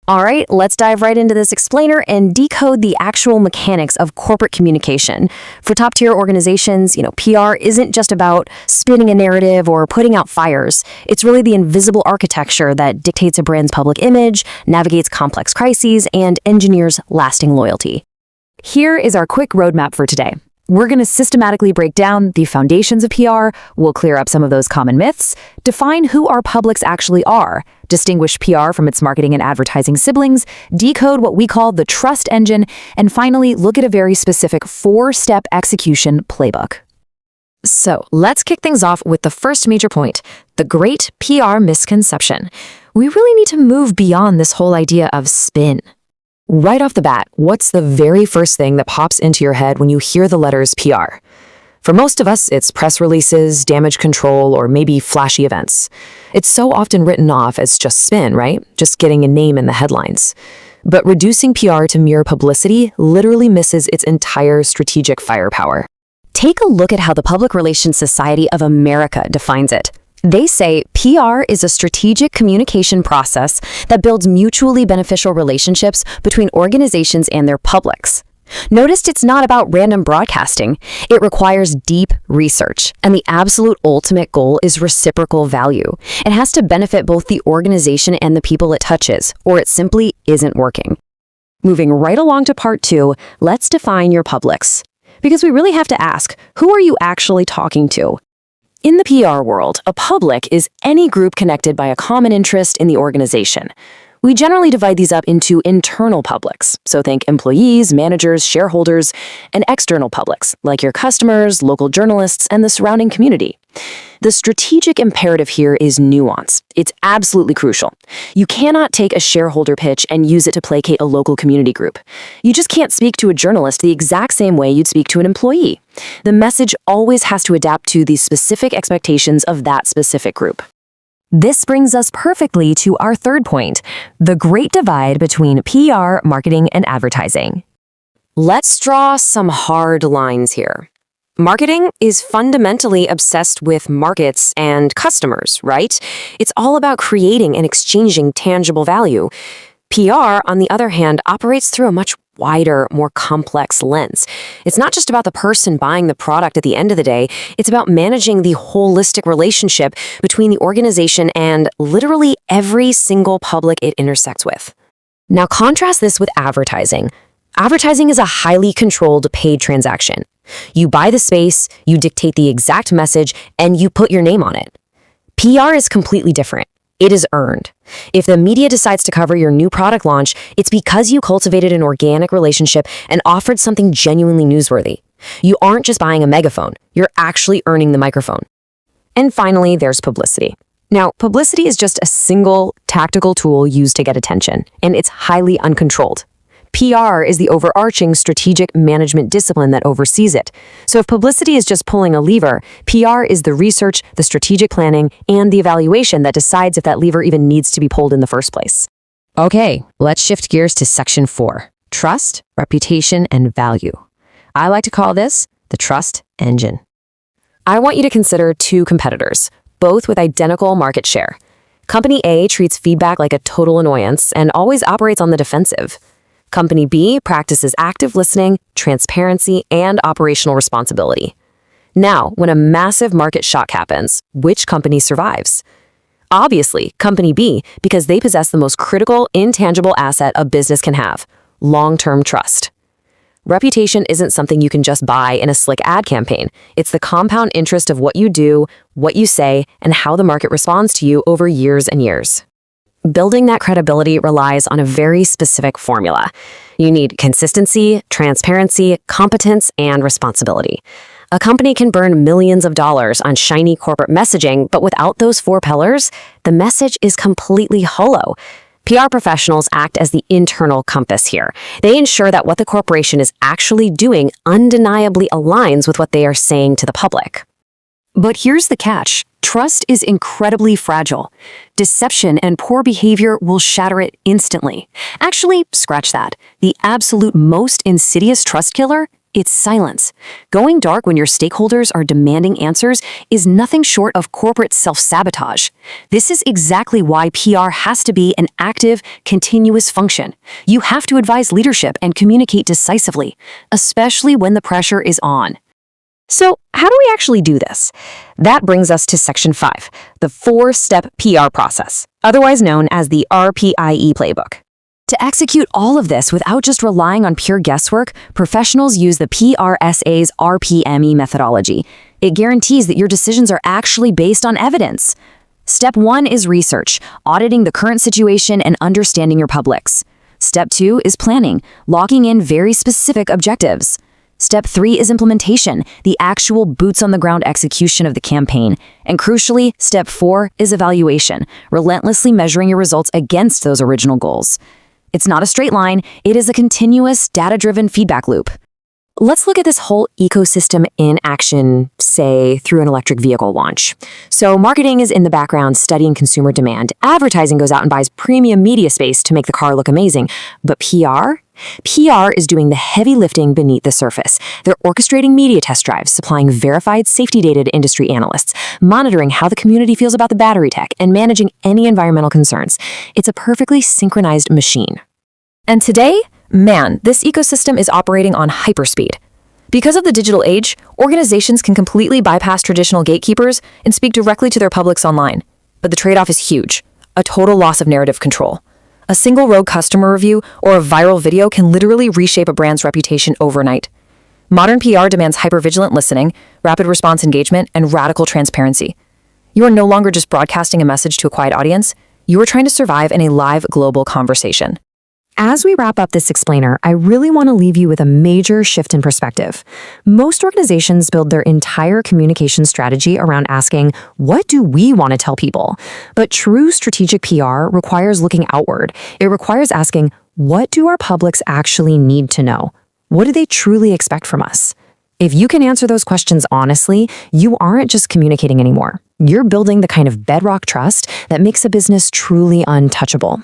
All right, let's dive right into this explainer and decode the actual mechanics of corporate communication. For top-tier organizations, PR isn't just about spinning a narrative or putting out fires. It's really the invisible architecture that dictates a brand's public image, navigates complex crises, and engineers lasting loyalty. Here is our quick roadmap for today. We're going to systematically break down the foundations of PR, we'll clear up some of those common myths, define who our publics actually are, distinguish PR from its marketing and advertising siblings, decode what we call the trust engine, and finally look at a very specific 4-step execution playbook. So let's kick things off with the first major point, the great PR misconception. We really need to move beyond this whole idea of spin. Right off the bat, what's the very first thing that pops into your head when you hear the letters PR? For most of us, it's press releases, damage control, or maybe flashy events. It's so often written off as just spin, right? Just getting a name in the headlines. But reducing PR to mere publicity literally misses its entire strategic firepower. Take a look at how the Public Relations Society of America defines it. They say PR is a strategic communication process that builds mutually beneficial relationships between organizations and their publics. Notice it's not about random broadcasting. It requires deep research, and the absolute ultimate goal is reciprocal value. It has to benefit both the organization and the people it touches, or it simply isn't working. Moving right along to part 2, let's define your publics. Because we really have to ask, who are you actually talking to? In the PR world, a public is any group connected by a common interest in the organization. We generally divide these up into internal publics, so think employees, managers, shareholders, and external publics, like your customers, local journalists, and the surrounding community. The strategic imperative here is nuance. It's absolutely crucial. You cannot take a shareholder pitch and use it to placate a local community group. You just can't speak to a journalist the exact same way you'd speak to an employee. The message always has to adapt to the specific expectations of that specific group. This brings us perfectly to our third point, the great divide between PR, marketing, and advertising. Let's draw some hard lines here. Marketing is fundamentally obsessed with markets and customers, right? It's all about creating and exchanging tangible value. PR, on the other hand, operates through a much wider, more complex lens. It's not just about the person buying the product at the end of the day, it's about managing the holistic relationship between the organization and literally every single public it intersects with. Now contrast this with advertising. Advertising is a highly controlled paid transaction. You buy the space, you dictate the exact message, and you put your name on it. PR is completely different. It is earned. If the media decides to cover your new product launch, it's because you cultivated an organic relationship and offered something genuinely newsworthy. You aren't just buying a megaphone, you're actually earning the microphone. And finally, there's publicity. Now, publicity is just a single tactical tool used to get attention, and it's highly uncontrolled. PR is the overarching strategic management discipline that oversees it. So if publicity is just pulling a lever, PR is the research, the strategic planning, and the evaluation that decides if that lever even needs to be pulled in the first place. Okay, let's shift gears to section 4, trust, reputation, and value. I like to call this the trust engine. I want you to consider 2 competitors, both with identical market share. Company A treats feedback like a total annoyance and always operates on the defensive. Company B practices active listening, transparency, and operational responsibility. Now, when a massive market shock happens, which company survives? Obviously, Company B, because they possess the most critical, intangible asset a business can have, long-term trust. Reputation isn't something you can just buy in a slick ad campaign. It's the compound interest of what you do, what you say, and how the market responds to you over years and years. Building that credibility relies on a very specific formula. You need consistency, transparency, competence, and responsibility. A company can burn millions of dollars on shiny corporate messaging, but without those 4 pillars, the message is completely hollow. PR professionals act as the internal compass here. They ensure that what the corporation is actually doing undeniably aligns with what they are saying to the public. But here's the catch. Trust is incredibly fragile. Deception and poor behavior will shatter it instantly. Actually, scratch that. The absolute most insidious trust killer It's silence. Going dark when your stakeholders are demanding answers is nothing short of corporate self-sabotage. This is exactly why PR has to be an active, continuous function. You have to advise leadership and communicate decisively, especially when the pressure is on. So, how do we actually do this? That brings us to Section 5, the 4-step PR process, otherwise known as the RPIE playbook. To execute all of this without just relying on pure guesswork, professionals use the PRSA's RPME methodology. It guarantees that your decisions are actually based on evidence. Step 1 is research, auditing the current situation and understanding your publics. Step 2 is planning, locking in very specific objectives. Step 3 is implementation, the actual boots-on-the-ground execution of the campaign. And crucially, Step 4 is evaluation, relentlessly measuring your results against those original goals. It's not a straight line, it is a continuous, data-driven feedback loop. Let's look at this whole ecosystem in action, say, through an electric vehicle launch. So marketing is in the background studying consumer demand. Advertising goes out and buys premium media space to make the car look amazing. But PR? PR is doing the heavy lifting beneath the surface. They're orchestrating media test drives, supplying verified safety data to industry analysts, monitoring how the community feels about the battery tech, and managing any environmental concerns. It's a perfectly synchronized machine. And today, man, this ecosystem is operating on hyperspeed. Because of the digital age, organizations can completely bypass traditional gatekeepers and speak directly to their publics online. But the trade-off is huge: a total loss of narrative control. A single rogue customer review or a viral video can literally reshape a brand's reputation overnight. Modern PR demands hypervigilant listening, rapid response engagement, and radical transparency. You are no longer just broadcasting a message to a quiet audience, you are trying to survive in a live global conversation. As we wrap up this explainer, I really want to leave you with a major shift in perspective. Most organizations build their entire communication strategy around asking, what do we want to tell people? But true strategic PR requires looking outward. It requires asking, what do our publics actually need to know? What do they truly expect from us? If you can answer those questions honestly, you aren't just communicating anymore. You're building the kind of bedrock trust that makes a business truly untouchable.